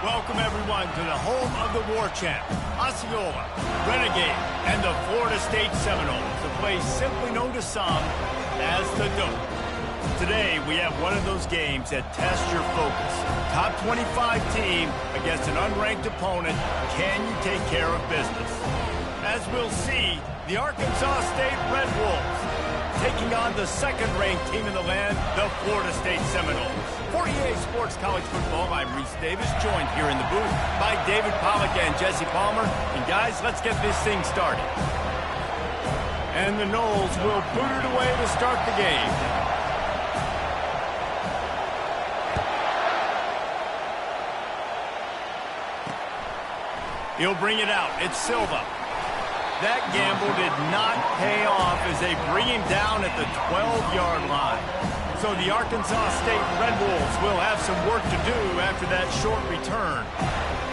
Welcome, everyone, to the home of the War Champ, Osceola, Renegade, and the Florida State Seminoles, a place simply known to some as the Dope. Today, we have one of those games that tests your focus. Top 25 team against an unranked opponent. Can you take care of business? As we'll see, the Arkansas State Red Wolves taking on the second-ranked team in the land, the Florida State Seminoles. For EA Sports College Football, I'm Reese Davis, joined here in the booth by David Pollack and Jesse Palmer. And guys, let's get this thing started. And the Noles will boot it away to start the game. He'll bring it out. It's Silva. That gamble did not pay off as they bring him down at the 12-yard line. So the Arkansas State Red Wolves will have some work to do after that short return.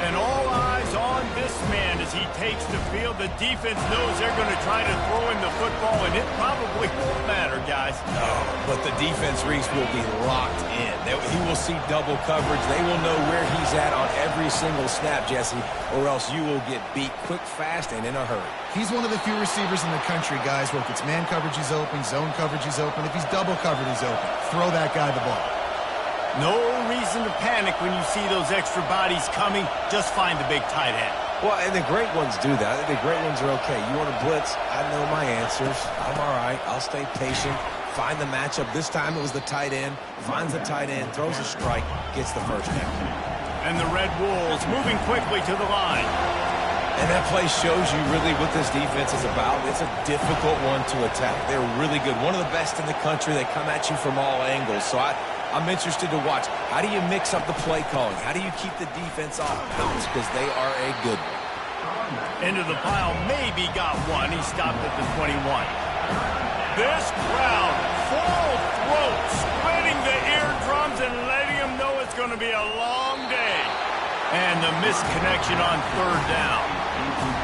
And all eyes on this man as he takes the field. The defense knows they're going to try to throw him the football, and it probably won't matter, guys. No, but the defense, Reese, will be locked in. He will see double coverage. They will know where he's at on every single snap, Jesse, or else you will get beat quick, fast, and in a hurry. He's one of the few receivers in the country, guys, where if it's man coverage, he's open, zone coverage, he's open. If he's double covered, he's open. Throw that guy the ball. No reason to panic when you see those extra bodies coming. Just find the big tight end. Well, and the great ones do that. The great ones are okay. You want to blitz? I know my answers. I'm all right. I'll stay patient. Find the matchup. This time it was the tight end. Finds the tight end, throws a strike, gets the first down. And the Red Wolves moving quickly to the line. And that play shows you really what this defense is about. It's a difficult one to attack. They're really good. One of the best in the country. They come at you from all angles. So I'm interested to watch. How do you mix up the play calling? How do you keep the defense off balance? Because they are a good one. Into the pile, maybe got one. He stopped at the 21. This crowd, full throat, splitting the eardrums and letting them know it's going to be a long day. And the missed connection on third down.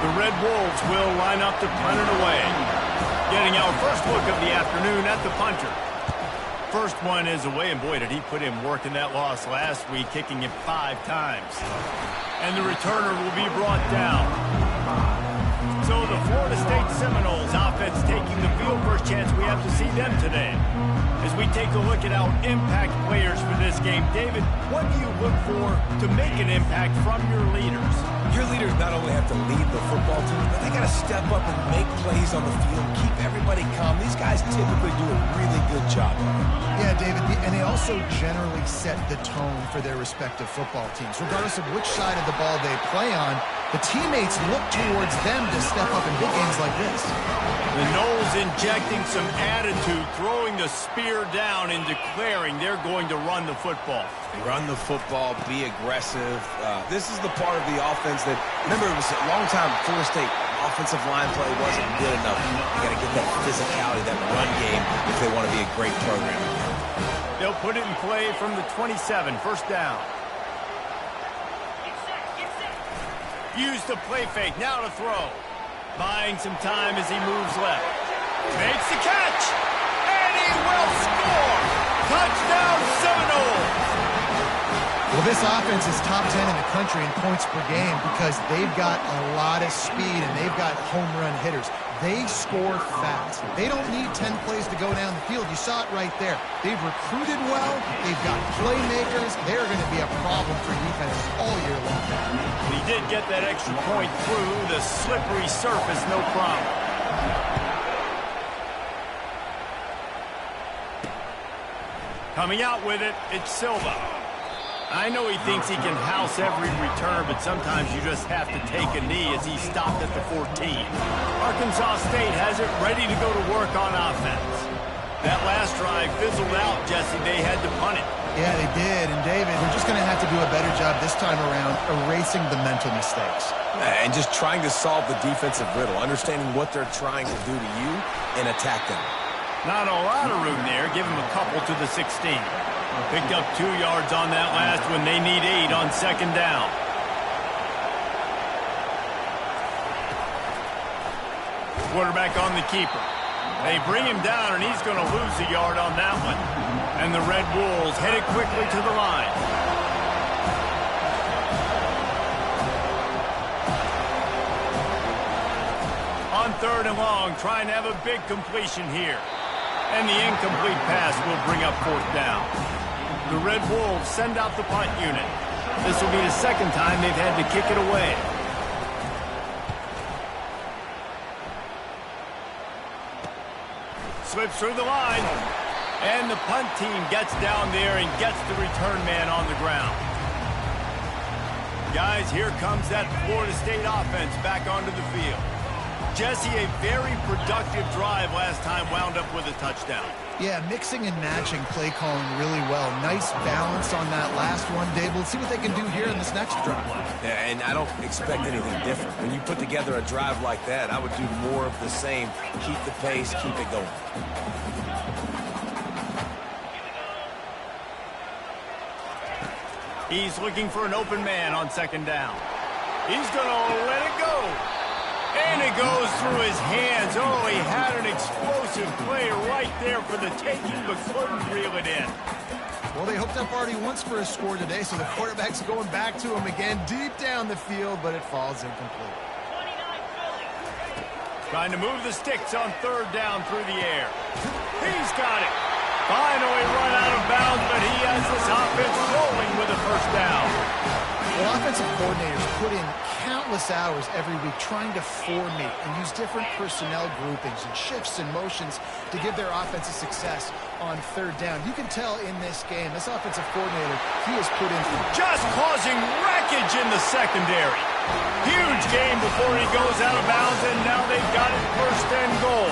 The Red Wolves will line up to punt it away. Getting our first look of the afternoon at the punter. First one is away, and boy, did he put in work in that loss last week, kicking it 5 times. And the returner will be brought down. So the Florida State Seminoles offense taking the field. First chance we have to see them today. As we take a look at our impact players for this game, David, what do you look for to make an impact from your leaders? Your leaders not only have to lead the football team, but they got to step up and make plays on the field, keep everybody calm. These guys typically do a really good job. Yeah, David, and they also generally set the tone for their respective football teams. Regardless of which side of the ball they play on, the teammates look towards them to step up in big games like this. The Noles injecting some attitude, throwing the spear down and declaring they're going to run the football. Run the football, be aggressive. This is the part of the offense that, remember, it was a long time Florida State offensive line play wasn't good enough. You got to get that physicality, that run game, if they want to be a great program. They'll put it in play from the 27, first down. Use the play fake, now to throw. Buying some time as he moves left. Makes the catch, and he will score! Touchdown Seminoles! Well, this offense is top 10 in the country in points per game because they've got a lot of speed and they've got home run hitters. They score fast. They don't need 10 plays to go down the field. You saw it right there. They've recruited well. They've got playmakers. They're going to be a problem for defenses all year long. He did get that extra point through the slippery surface, no problem. Coming out with it, it's Silva. I know he thinks he can house every return, but sometimes you just have to take a knee as he stopped at the 14. Arkansas State has it ready to go to work on offense. That last drive fizzled out, Jesse. They had to punt it. Yeah, they did. And, David, we're just going to have to do a better job this time around erasing the mental mistakes. And just trying to solve the defensive riddle, understanding what they're trying to do to you and attack them. Not a lot of room there. Give him a couple to the 16. Picked up 2 yards on that last one. They need 8 on second down. Quarterback on the keeper. They bring him down, and he's going to lose a yard on that one. And the Red Wolves headed quickly to the line. 3rd and long, trying to have a big completion here. And the incomplete pass will bring up 4th down. The Red Wolves send out the punt unit. This will be the 2nd time they've had to kick it away. Slips through the line. And the punt team gets down there and gets the return man on the ground. Guys, here comes that Florida State offense back onto the field. Jesse, a very productive drive last time wound up with a touchdown. Yeah, mixing and matching play calling really well. Nice balance on that last one, Dave. We'll see what they can do here in this next drive. Yeah, and I don't expect anything different. When you put together a drive like that, I would do more of the same. Keep the pace, keep it going. He's looking for an open man on 2nd down. He's going to let it go. And it goes through his hands. Oh, he had an explosive play right there for the taking, but couldn't reel it in. Well, they hooked up already once for a score today, so the quarterback's going back to him again deep down the field, but it falls incomplete. Trying to move the sticks on 3rd down through the air. He's got it. Finally run out of bounds, but he has this offense rolling with a 1st down. Well, offensive coordinators put in countless hours every week trying to formate and use different personnel groupings and shifts and motions to give their offense a success on 3rd down. You can tell in this game, this offensive coordinator, he has put in... Just causing wreckage in the secondary. Huge game before he goes out of bounds, and now they've got it 1st and goal.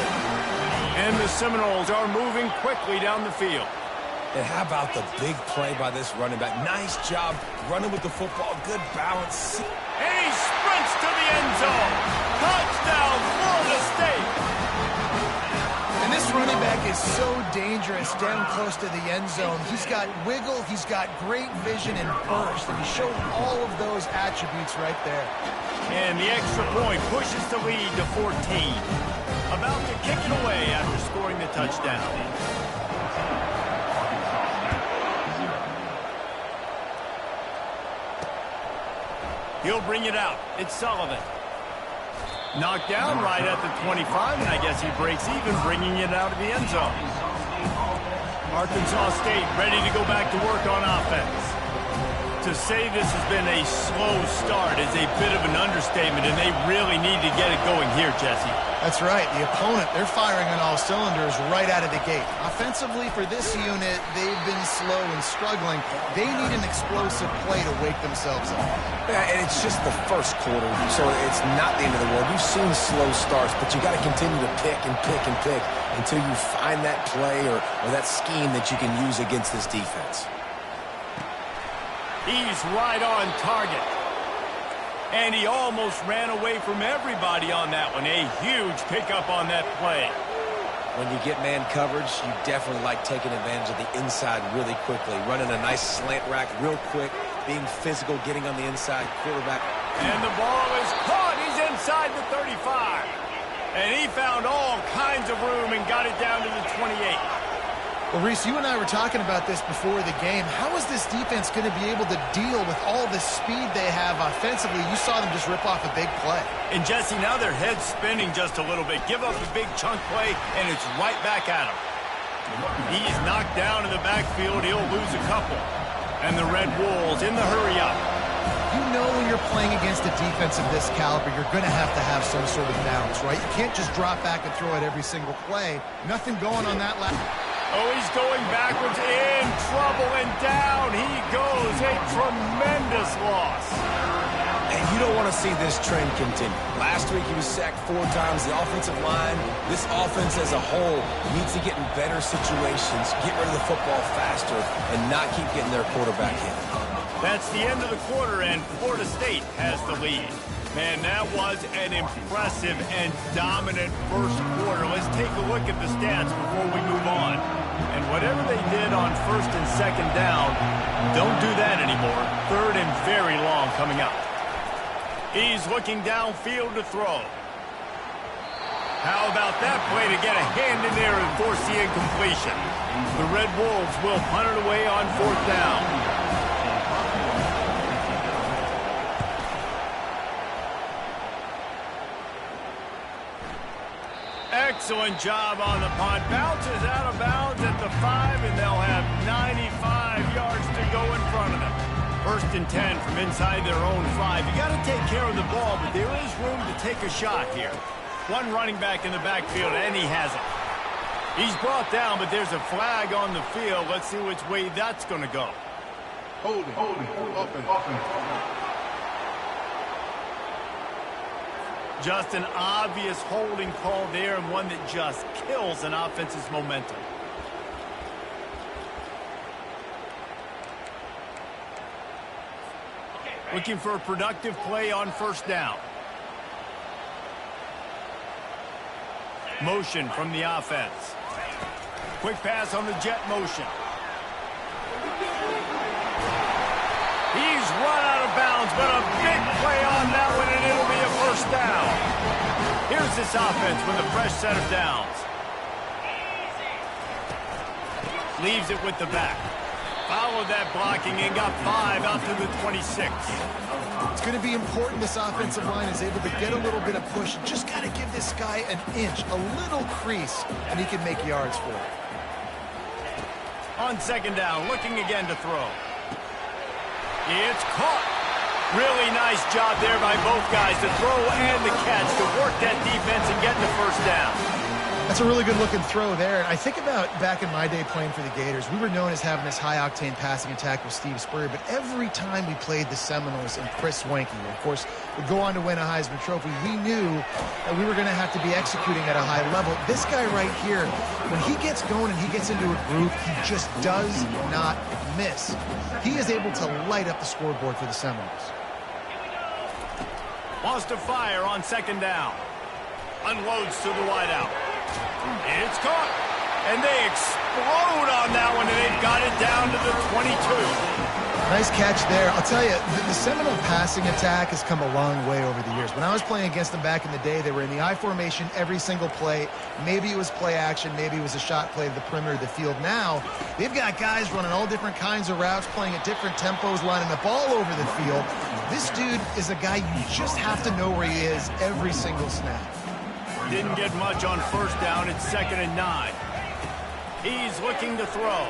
And the Seminoles are moving quickly down the field. And how about the big play by this running back? Nice job running with the football. Good balance. And he sprints to the end zone. Touchdown, Florida State. And this running back is so dangerous down close to the end zone. He's got wiggle, he's got great vision and burst, and he showed all of those attributes right there. And the extra point pushes the lead to 14. About to kick it away after scoring the touchdown. He'll bring it out. It's Sullivan. Knocked down right at the 25, and I guess he breaks even, bringing it out of the end zone. Arkansas State ready to go back to work on offense. To say this has been a slow start is a bit of an understatement, and they really need to get it going here, Jesse. That's right. The opponent, they're firing on all cylinders right out of the gate. Offensively, for this unit, they've been slow and struggling. They need an explosive play to wake themselves up. Yeah, and it's just the 1st quarter, so it's not the end of the world. We've seen slow starts, but you got to continue to pick and pick and pick until you find that play or that scheme that you can use against this defense. He's right on target. And he almost ran away from everybody on that one. A huge pickup on that play. When you get man coverage, you definitely like taking advantage of the inside really quickly. Running a nice slant rack real quick, being physical, getting on the inside, quarterback. And the ball is caught. He's inside the 35. And he found all kinds of room and got it down to the 28. Well, Reese, you and I were talking about this before the game. How is this defense going to be able to deal with all the speed they have offensively? You saw them just rip off a big play. And, Jesse, now their head's spinning just a little bit. Give up a big chunk play, and it's right back at him. He's knocked down in the backfield. He'll lose a couple. And the Red Wolves in the hurry-up. You know when you're playing against a defense of this caliber, you're going to have some sort of balance, right? You can't just drop back and throw it every single play. Nothing going on that last... Oh, he's going backwards, in trouble, and down he goes. A tremendous loss. And you don't want to see this trend continue. Last week he was sacked 4 times. The offensive line, this offense as a whole, needs to get in better situations, get rid of the football faster, and not keep getting their quarterback hit. That's the end of the quarter, and Florida State has the lead. Man, that was an impressive and dominant 1st quarter. Let's take a look at the stats before we move on. And whatever they did on 1st and 2nd down, don't do that anymore. 3rd and very long coming up. He's looking downfield to throw. How about that play to get a hand in there and force the incompletion? The Red Wolves will punt it away on 4th down. Excellent job on the punt. Bounces out of bounds at the 5, and they'll have 95 yards to go in front of them. 1st and 10 from inside their own 5. You got to take care of the ball, but there is room to take a shot here. One running back in the backfield, and he has it. He's brought down, but there's a flag on the field. Let's see which way that's going to go. Holding, open. Just an obvious holding call there, and one that just kills an offense's momentum. Looking for a productive play on 1st down. Motion from the offense. Quick pass on the jet motion. He's run out of bounds, but a big play on that one, and it'll be a 1st down. Here's this offense with a fresh set of downs. Leaves it with the back. Followed that blocking and got 5 out to the 26. It's going to be important this offensive line is able to get a little bit of push. Just got to give this guy an inch, a little crease, and he can make yards for it. On 2nd down, looking again to throw. It's caught. Really nice job there by both guys, the throw and the catch, to work that defense and get the 1st down. That's a really good-looking throw there. And I think about back in my day playing for the Gators, we were known as having this high-octane passing attack with Steve Spurrier, but every time we played the Seminoles and Chris Swanke, of course, would go on to win a Heisman Trophy, we knew that we were going to have to be executing at a high level. This guy right here, when he gets going and he gets into a groove, he just does not miss. He is able to light up the scoreboard for the Seminoles. Wants to fire on 2nd down. Unloads to the wideout. It's caught. And they explode on that one, and they've got it down to the 22. Nice catch there. I'll tell you, the Seminole passing attack has come a long way over the years. When I was playing against them back in the day, they were in the I formation every single play. Maybe it was play action. Maybe it was a shot play to the perimeter of the field. Now, they've got guys running all different kinds of routes, playing at different tempos, lining up all over the field. This dude is a guy you just have to know where he is every single snap. Didn't get much on 1st down. It's 2nd and 9. He's looking to throw.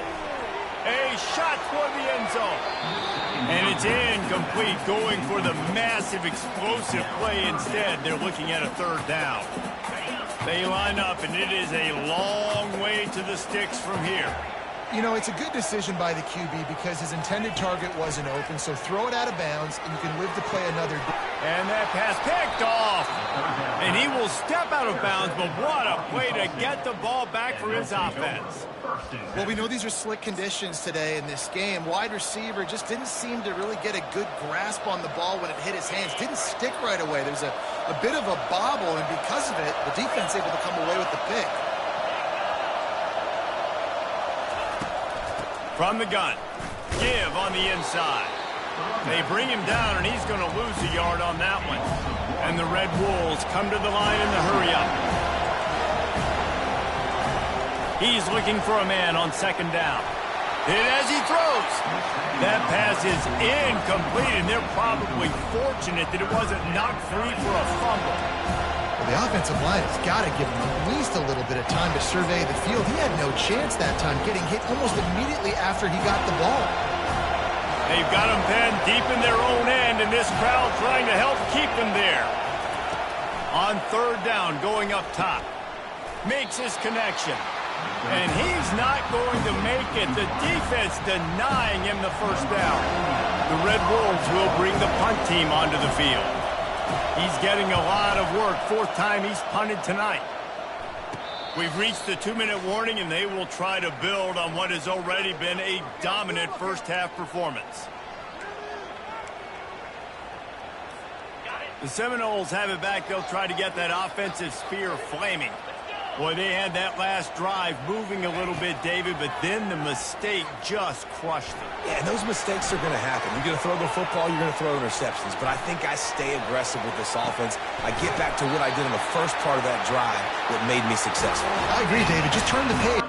A shot for the end zone. And it's incomplete, going for the massive explosive play instead. They're looking at a 3rd down. They line up, and it is a long way to the sticks from here. You know, it's a good decision by the QB because his intended target wasn't open, so throw it out of bounds, and you can live to play another. And that pass picked off. And he will step out of bounds, but what a play to get the ball back for his offense. Well, we know these are slick conditions today in this game. Wide receiver just didn't seem to really get a good grasp on the ball when it hit his hands. Didn't stick right away. There's a bit of a bobble, and because of it, the defense able to come away with the pick. From the gun, give on the inside. They bring him down, and he's going to lose a yard on that one. And the Red Wolves come to the line in the hurry-up. He's looking for a man on 2nd down. And as he throws, that pass is incomplete, and they're probably fortunate that it wasn't knocked free for a fumble. Well, the offensive line has got to give him at least a little bit of time to survey the field. He had no chance that time, getting hit almost immediately after he got the ball. They've got him penned deep in their own end, and this crowd trying to help keep him there. On 3rd down, going up top. Makes his connection. And he's not going to make it. The defense denying him the 1st down. The Red Wolves will bring the punt team onto the field. He's getting a lot of work. 4th time he's punted tonight. We've reached the 2-minute warning, and they will try to build on what has already been a dominant first-half performance. The Seminoles have it back. They'll try to get that offensive spear flaming. Boy, they had that last drive moving a little bit, David, but then the mistake just crushed them. Yeah, and those mistakes are going to happen. You're going to throw the football, you're going to throw interceptions. But I think I stay aggressive with this offense. I get back to what I did in the first part of that drive that made me successful. I agree, David. Just turn the page.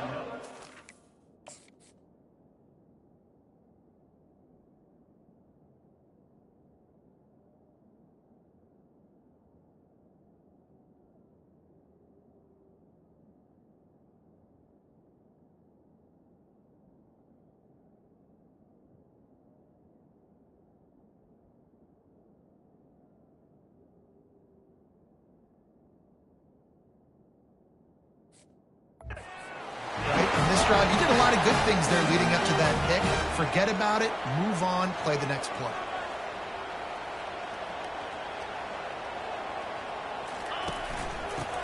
drive. You did a lot of good things there leading up to that pick. Forget about it, move on, play the next play.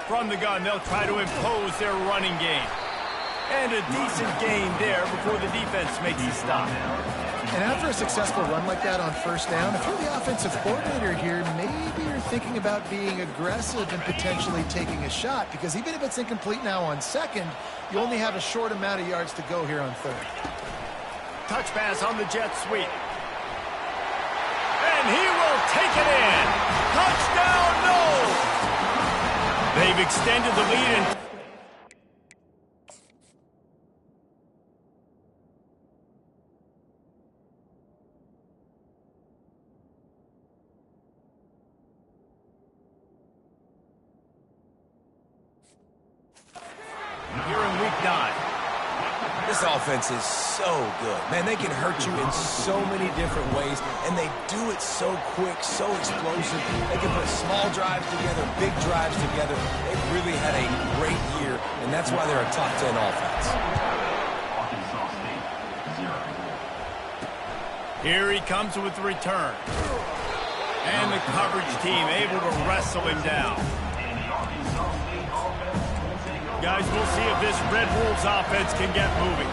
From the gun, they'll try to impose their running game. And a decent gain there before the defense makes a stop. And after a successful run like that on first down, if you're the offensive coordinator here, maybe you're thinking about being aggressive and potentially taking a shot, because even if it's incomplete now on second, you only have a short amount of yards to go here on third. Touch pass on the jet sweep. And he will take it in. Touchdown, no! They've extended the lead and here in week 9. This offense is so good. Man, they can hurt you in so many different ways, and they do it so quick, so explosive. They can put small drives together, big drives together. They've really had a great year, and that's why they're a top 10 offense. Here he comes with the return. And the coverage team able to wrestle him down. Guys, we'll see if this Red Wolves offense can get moving.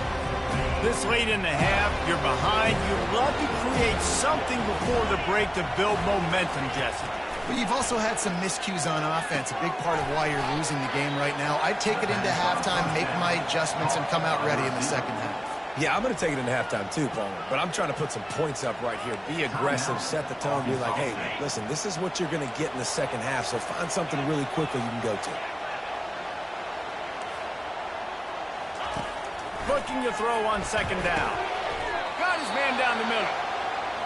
This late in the half, you're behind. You'd love to create something before the break to build momentum, Jesse. But you've also had some miscues on offense, a big part of why you're losing the game right now. I'd take it into halftime, make my adjustments, and come out ready in the second half. Yeah, I'm going to take it into halftime too, Palmer. But I'm trying to put some points up right here. Be aggressive, set the tone, be like, hey, listen, this is what you're going to get in the second half, so find something really quickly you can go to. Looking to throw on second down. Got his man down the middle.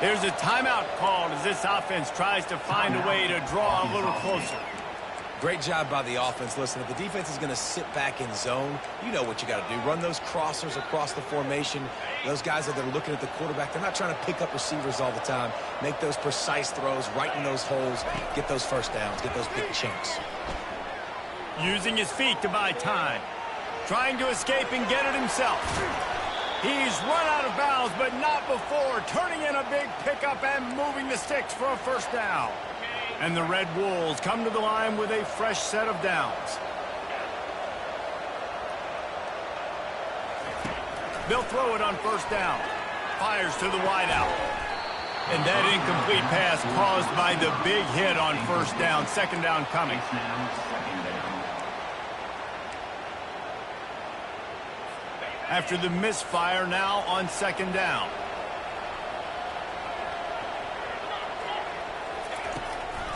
There's a timeout called as this offense tries to find a way to draw a little closer. Great job by the offense. Listen, if the defense is going to sit back in zone, you know what you got to do. Run those crossers across the formation. Those guys that are looking at the quarterback, they're not trying to pick up receivers all the time. Make those precise throws right in those holes. Get those first downs. Get those big chunks. Using his feet to buy time. Trying to escape and get it himself. He's run out of bounds, but not before turning in a big pickup and moving the sticks for a first down. And the Red Wolves come to the line with a fresh set of downs. They'll throw it on first down. Fires to the wideout. And that incomplete pass caused by the big hit on first down. Second down coming. After the misfire, now on second down.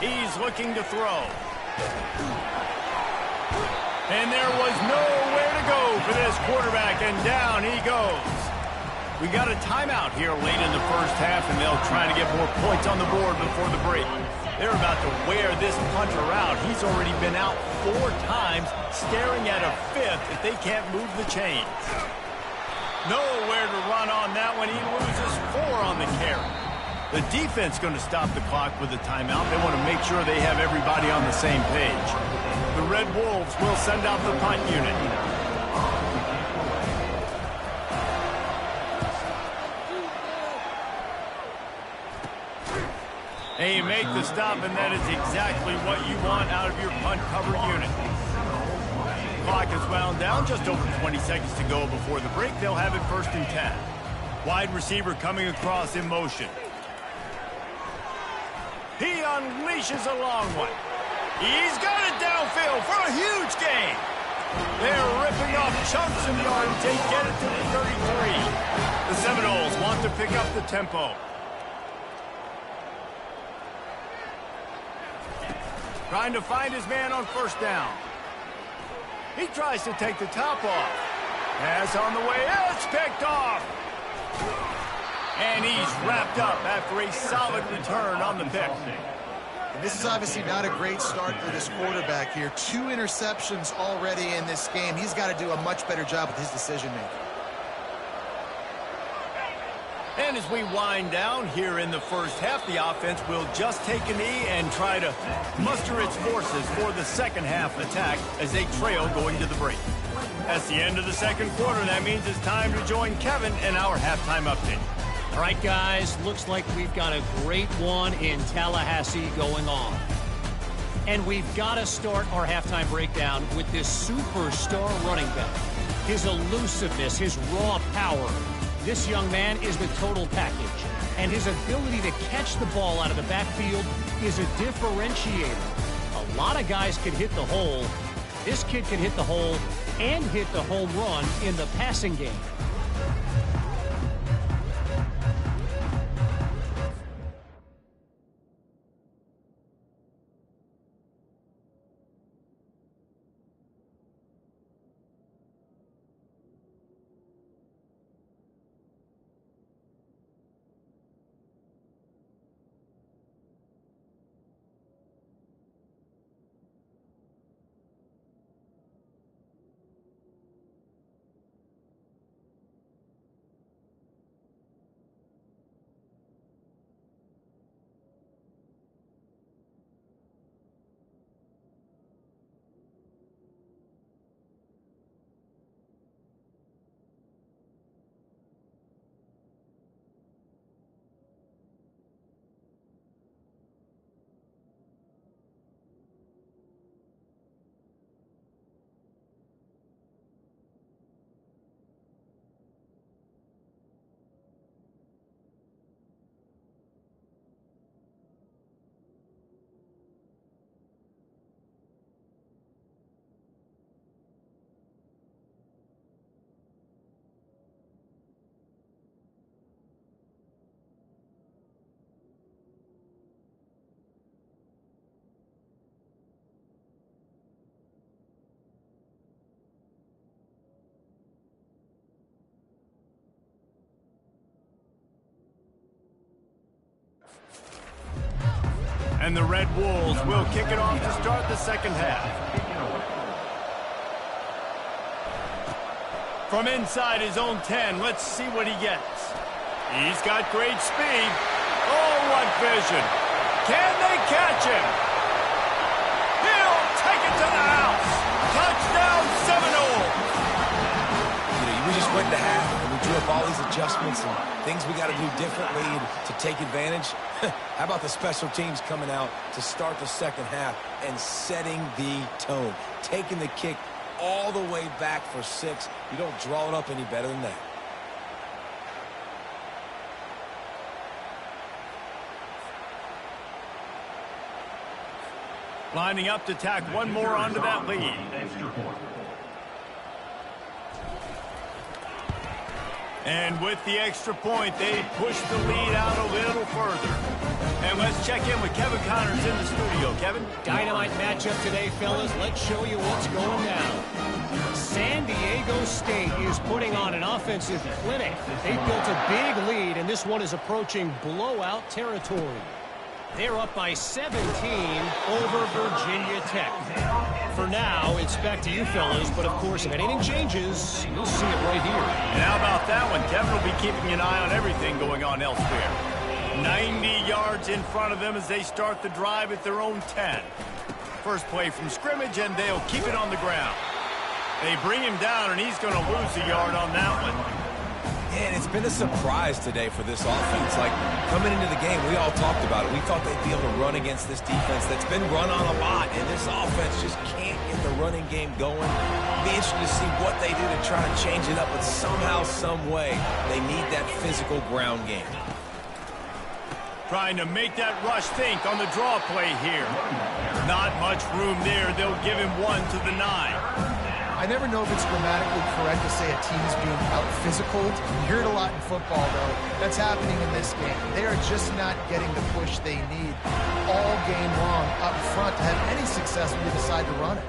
He's looking to throw. And there was nowhere to go for this quarterback, and down he goes. We got a timeout here late in the first half, and they'll try to get more points on the board before the break. They're about to wear this punter out. He's already been out 4 times, staring at a 5th if they can't move the chains. Nowhere to run on that one. He loses 4 on the carry. The defense going to stop the clock with a timeout. They want to make sure they have everybody on the same page. The Red Wolves will send out the punt unit. And you make the stop, and that is exactly what you want out of your punt cover unit. Clock is wound down, just over 20 seconds to go before the break. They'll have it first and 10. Wide receiver coming across in motion. He unleashes a long one. He's got it downfield for a huge gain. They're ripping off chunks of yardage. They get it to the 33. The Seminoles want to pick up the tempo. Trying to find his man on first down. He tries to take the top off. Pass on the way. It's picked off. And he's wrapped up after a solid return on the pick. And this is obviously not a great start for this quarterback here. 2 interceptions already in this game. He's got to do a much better job with his decision-making. And as we wind down here in the first half, the offense will just take a knee and try to muster its forces for the second half attack as they trail going to the break. That's the end of the second quarter. That means it's time to join Kevin in our halftime update. All right, guys, looks like we've got a great one in Tallahassee going on. And we've got to start our halftime breakdown with this superstar running back. His elusiveness, his raw power. This young man is the total package. And his ability to catch the ball out of the backfield is a differentiator. A lot of guys can hit the hole. This kid can hit the hole and hit the home run in the passing game. And the Red Wolves will kick it off to start the second half. From inside his own 10, let's see what he gets. He's got great speed. Oh, what vision. Can they catch him? He'll take it to the house. Touchdown, Seminole. We just went to half, and we drew up all these adjustments and things we got to do differently to take advantage. How about the special teams coming out to start the second half and setting the tone, taking the kick all the way back for 6. You don't draw it up any better than that. Lining up to tack one more onto that lead. And with the extra point, they push the lead out a little further. And let's check in with Kevin Connors in the studio. Kevin? Dynamite matchup today, fellas. Let's show you what's going down. San Diego State is putting on an offensive clinic. They built a big lead, and this one is approaching blowout territory. They're up by 17 over Virginia Tech. For now, it's back to you fellas, but of course, if anything changes, you'll see it right here. And how about that one? Kevin will be keeping an eye on everything going on elsewhere. 90 yards in front of them as they start the drive at their own 10. First play from scrimmage, and they'll keep it on the ground. They bring him down, and he's going to lose a yard on that one. And it's been a surprise today for this offense. Like, coming into the game, we all talked about it. We thought they'd be able to run against this defense that's been run on a lot, and this offense just can't get the running game going. Be interested to see what they do to try to change it up, but somehow, some way, they need that physical ground game. Trying to make that rush think on the draw play here. Not much room there. They'll give him 1 to the 9. I never know if it's grammatically correct to say a team is being out-physicaled. You hear it a lot in football, though. That's happening in this game. They are just not getting the push they need all game long up front to have any success when they decide to run it.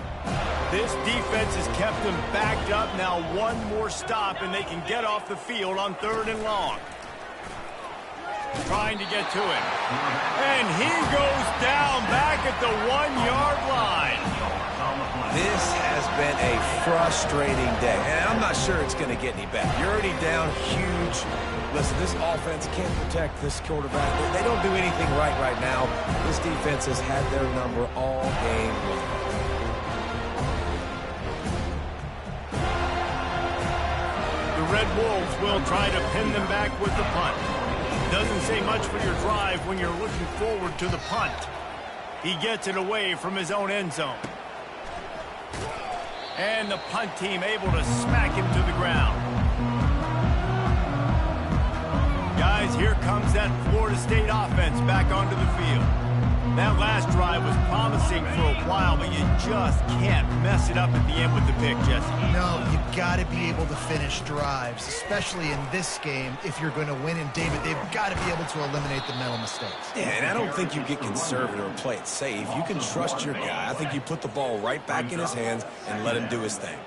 This defense has kept them backed up. Now one more stop, and they can get off the field on 3rd and long. Trying to get to him. And he goes down back at the 1-yard line. This has been a frustrating day, and I'm not sure it's going to get any better. You're already down huge. Listen, this offense can't protect this quarterback. They don't do anything right now. This defense has had their number all game long. Red Wolves will try to pin them back with the punt. Doesn't say much for your drive when you're looking forward to the punt. He gets it away from his own end zone. And the punt team able to smack him to the ground. Guys, here comes that Florida State offense back onto the field. That last drive was promising for a while, but you just can't mess it up at the end with the pick, Jesse. No, you've got to be able to finish drives, especially in this game. If you're going to win, and David, they've got to be able to eliminate the mental mistakes. Yeah, and I don't think you get conservative or play it safe. You can trust your guy. I think you put the ball right back in his hands and let him do his thing.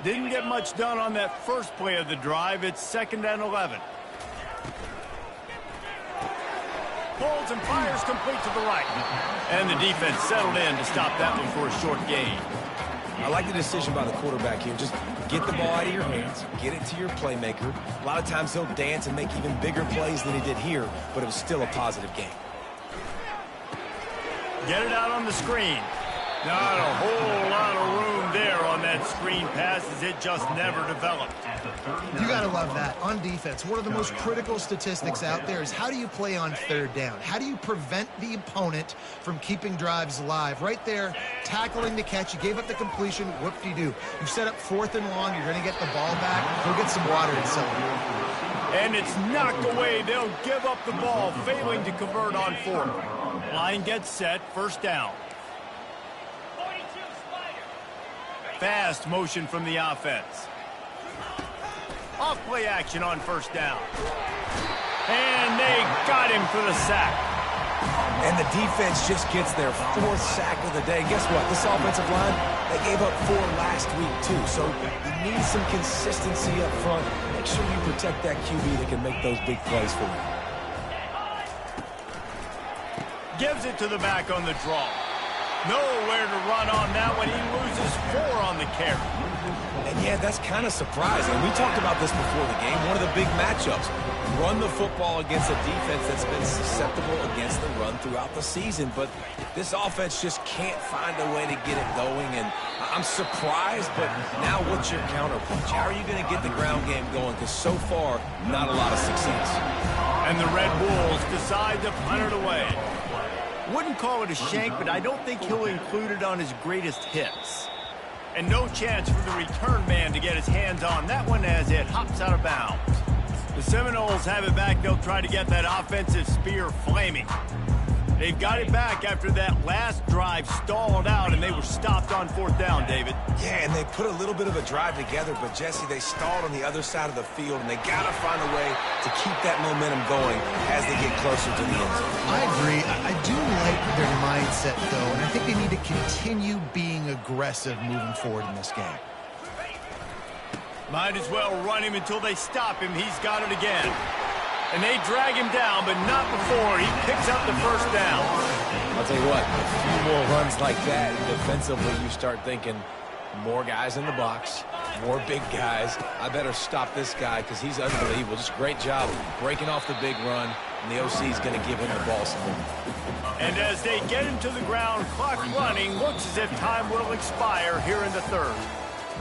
Didn't get much done on that first play of the drive. It's 2nd and 11. Pulls and fires complete to the right. And the defense settled in to stop that one for a short gain. I like the decision by the quarterback here. Just get the ball out of your hands, get it to your playmaker. A lot of times he'll dance and make even bigger plays than he did here, but it was still a positive game. Get it out on the screen. Not a whole lot of room there on that screen pass as it just never developed. You got to love that. On defense, one of the most critical statistics out there is how do you play on 3rd down? How do you prevent the opponent from keeping drives alive? Right there, tackling the catch. You gave up the completion. Whoop-de-doo. You set up 4th and long. You're going to get the ball back. Go get some water and celebrate. And it's knocked away. They'll give up the ball, failing to convert on 4th. Line gets set. 1st down. Fast motion from the offense. Off play action on 1st down. And they got him for the sack. And the defense just gets their 4th sack of the day. Guess what? This offensive line, they gave up 4 last week too. So you need some consistency up front. Make sure you protect that QB that can make those big plays for you. Gives it to the back on the draw. Nowhere to run on that one. He loses 4 on the carry. And yeah, that's kind of surprising. We talked about this before the game. One of the big matchups. Run the football against a defense that's been susceptible against the run throughout the season. But this offense just can't find a way to get it going. And I'm surprised, but now what's your counterpunch? How are you going to get the ground game going? Because so far, not a lot of success. And the Red Wolves decide to punt it away. Wouldn't call it a shank, but I don't think he'll include it on his greatest hits. And no chance for the return man to get his hands on that one as it hops out of bounds. The Seminoles have it back. They'll try to get that offensive spear flaming. They've got it back after that last drive stalled out, and they were stopped on 4th down, David. Yeah, and they put a little bit of a drive together, but, Jesse, they stalled on the other side of the field, and they got to find a way to keep that momentum going as they get closer to the end zone. I agree. I do like their mindset, though, and I think they need to continue being aggressive moving forward in this game. Might as well run him until they stop him. He's got it again. And they drag him down, but not before he picks up the 1st down. I'll tell you what, a few more runs like that, defensively you start thinking more guys in the box, more big guys. I better stop this guy because he's unbelievable. Just great job breaking off the big run, and the OC is going to give him the ball some more. And as they get him to the ground, clock running, looks as if time will expire here in the 3rd.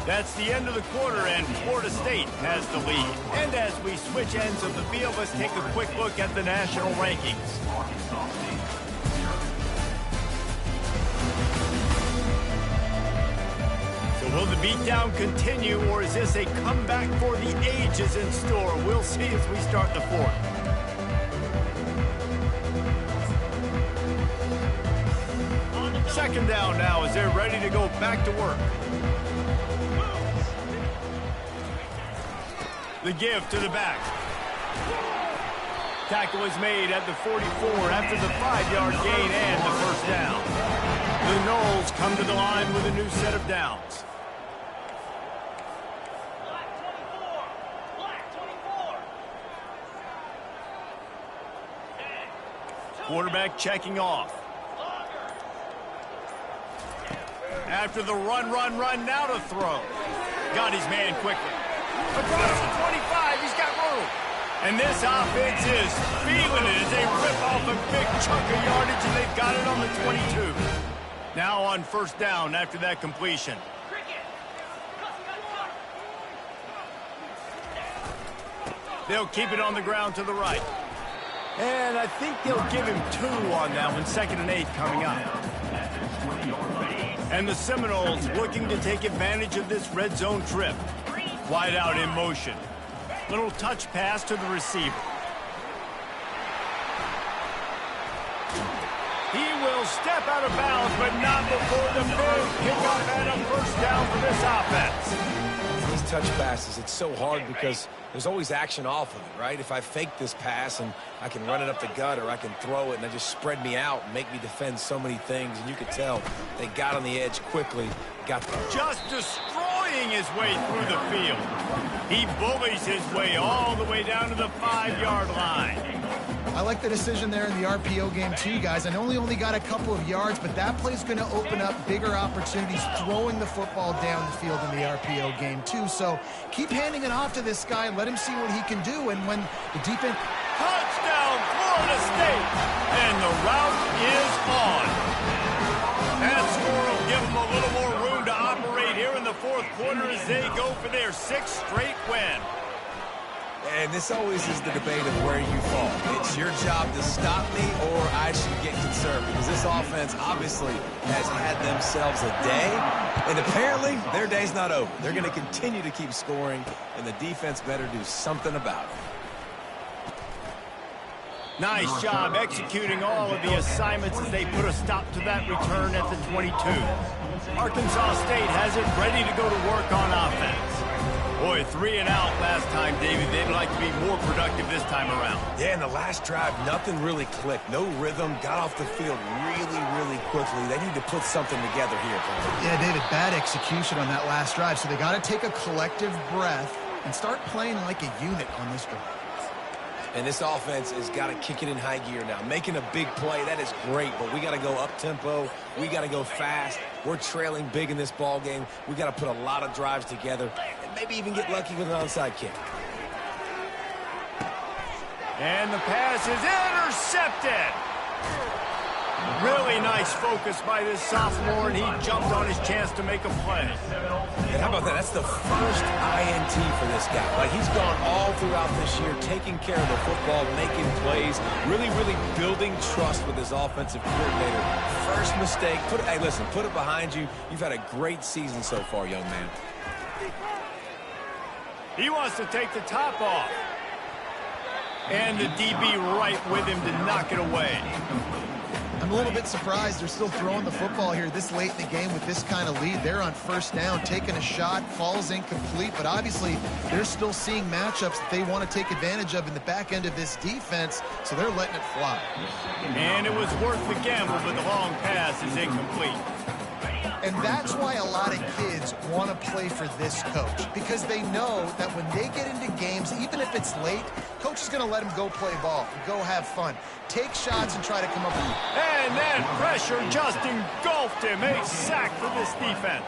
That's the end of the quarter, and Florida State has the lead. And as we switch ends of the field, let's take a quick look at the national rankings. So will the beatdown continue, or is this a comeback for the ages in store? We'll see as we start the 4th. Second down now as they're ready to go back to work. The give to the back. Tackle is made at the 44 after the 5-yard gain and the 1st down. The Noles come to the line with a new set of downs. Quarterback checking off. After the run, now to throw. Got his man quickly. Across the 25, he's got room. And this offense is feeling it as they rip off a big chunk of yardage, and they've got it on the 22. Now on 1st down after that completion. They'll keep it on the ground to the right. And I think they'll give him 2 on that one, 2nd and 8 coming up. And the Seminoles looking to take advantage of this red zone trip. Wide out in motion. Little touch pass to the receiver. He will step out of bounds, but not before the big pickup and a first down for this offense. These touch passes, it's so hard because there's always action off of it, right? If I fake this pass and I can run it up the gut or I can throw it and they just spread me out and make me defend so many things, and you could tell they got on the edge quickly, got there. Just destroying his way through the field. He bullies his way all the way down to the 5-yard line. I like the decision there in the RPO game too, guys. I know he only got a couple of yards, but that play's going to open up bigger opportunities throwing the football down the field in the RPO game too. So keep handing it off to this guy and let him see what he can do. And when the defense... Touchdown, Florida State! And the route is on. That score will give them a little more room to operate here in the 4th quarter as they go for their 6th straight win. And this always is the debate of where you fall. It's your job to stop me or I should get concerned, because this offense obviously has had themselves a day, and apparently their day's not over. They're going to continue to keep scoring, and the defense better do something about it. Nice job executing all of the assignments as they put a stop to that return at the 22. Arkansas State has it ready to go to work on offense. Boy, 3 and out last time, David. They'd like to be more productive this time around. Yeah, in the last drive, nothing really clicked. No rhythm, got off the field really quickly. They need to put something together here. Yeah, David, bad execution on that last drive. So they got to take a collective breath and start playing like a unit on this drive. And this offense has got to kick it in high gear now. Making a big play, that is great, but we got to go up-tempo. We got to go fast. We're trailing big in this ball game. We got to put a lot of drives together and maybe even get lucky with an onside kick. And the pass is intercepted. Really nice focus by this sophomore, and he jumped on his chance to make a play. And how about that? That's the first INT for this guy. Like, he's gone all throughout this year, taking care of the football, making plays, really building trust with his offensive coordinator. First mistake, hey, listen, put it behind you. You've had a great season so far, young man. He wants to take the top off. And the DB right with him to knock it away. I'm a little bit surprised they're still throwing the football here this late in the game with this kind of lead. They're on first down, taking a shot, falls incomplete, but obviously they're still seeing matchups that they want to take advantage of in the back end of this defense, so they're letting it fly. And it was worth the gamble, but the long pass is incomplete. And that's why a lot of kids want to play for this coach, because they know that when they get into games, even if it's late, coach is going to let them go play ball, go have fun, take shots and try to come up with it. And that pressure just engulfed him. A sack for this defense.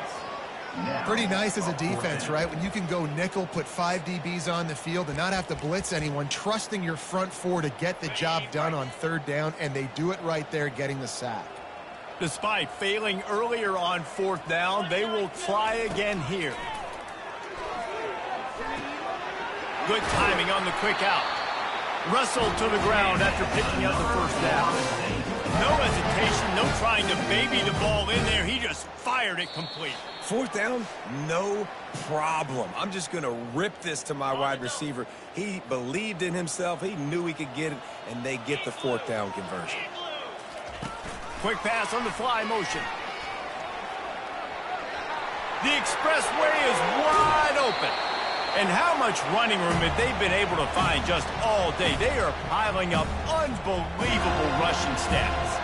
Pretty nice as a defense, right? When you can go nickel, put 5 DBs on the field and not have to blitz anyone, trusting your front 4 to get the job done on 3rd down, and they do it right there, getting the sack. Despite failing earlier on 4th down, they will try again here. Good timing on the quick out. Russell to the ground after picking up the first down. No hesitation, no trying to baby the ball in there. He just fired it complete. 4th down, no problem. I'm just going to rip this to my wide receiver. He believed in himself. He knew he could get it, and they get the 4th down conversion. Quick pass on the fly motion. The expressway is wide open. And how much running room have they been able to find just all day? They are piling up unbelievable rushing stats.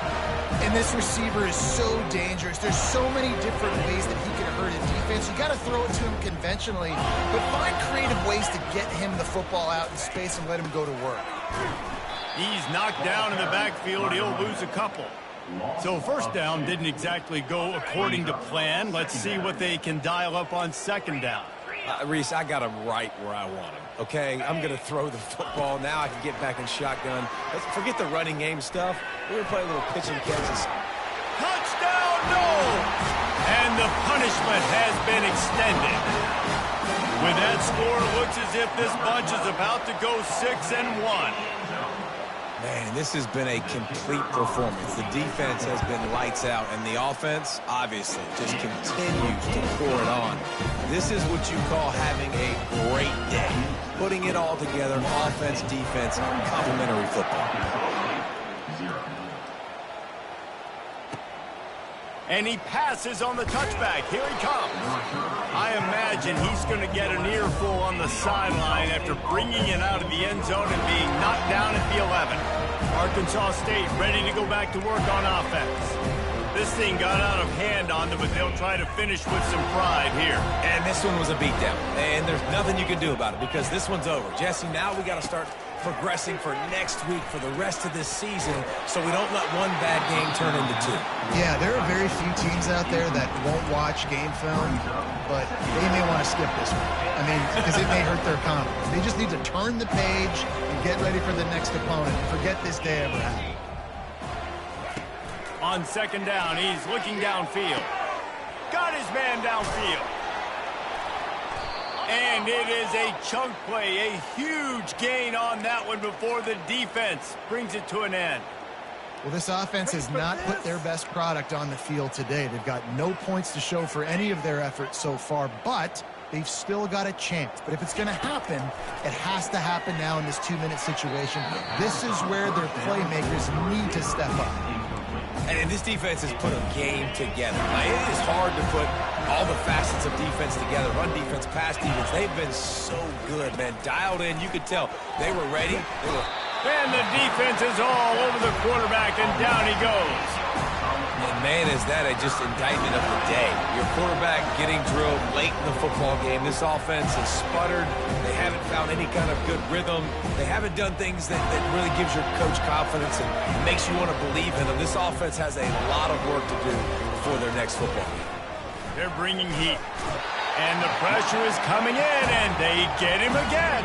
And this receiver is so dangerous. There's so many different ways that he can hurt a defense. You got to throw it to him conventionally, but find creative ways to get him the football out in space and let him go to work. He's knocked down in the backfield. He'll lose a couple. So first down didn't exactly go according to plan. Let's see what they can dial up on 2nd down. Reese, I got him right where I want him, okay? I'm going to throw the football. Now I can get back in shotgun. Let's forget the running game stuff. We're going to play a little pitch and catch. Touchdown, no! And the punishment has been extended. With that score, it looks as if this bunch is about to go 6-1. Man, this has been a complete performance. The defense has been lights out, and the offense, obviously, just continues to pour it on. This is what you call having a great day. Putting it all together, offense, defense, complementary football. And he passes on the touchback. Here he comes. I imagine he's going to get an earful on the sideline after bringing it out of the end zone and being knocked down at the 11. Arkansas State ready to go back to work on offense. This thing got out of hand on them, but they'll try to finish with some pride here. And this one was a beatdown. And there's nothing you can do about it because this one's over. Jesse, now we got to start progressing for next week for the rest of this season so we don't let one bad game turn into two. Yeah, there are very few teams out there that won't watch game film, but they may want to skip this one. I mean, because it may hurt their confidence. They just need to turn the page and get ready for the next opponent. Forget this day ever happened. On second down, he's looking downfield. Got his man downfield. And it is a chunk play, a huge gain on that one before the defense brings it to an end. Well, this offense has not put their best product on the field today. They've got no points to show for any of their efforts so far, but they've still got a chance. But if it's going to happen, it has to happen now in this 2-minute situation. This is where their playmakers need to step up. And this defense has put a game together. Now, it is hard to put all the facets of defense together. Run defense, pass defense. They've been so good, man. Dialed in. You could tell they were ready. And the defense is all over the quarterback, and down he goes. And, man, is that just indictment of the day. Your quarterback getting drilled late in the football game. This offense has sputtered. They haven't found any kind of good rhythm. They haven't done things that really gives your coach confidence and makes you want to believe in them. This offense has a lot of work to do before their next football game. They're bringing heat. And the pressure is coming in, and they get him again.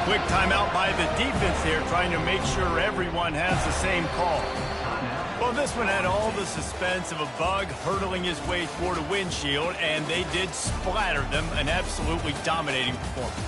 Quick timeout by the defense here, trying to make sure everyone has the same call. Well, this one had all the suspense of a bug hurtling his way toward a windshield, and they did splatter them, an absolutely dominating performance.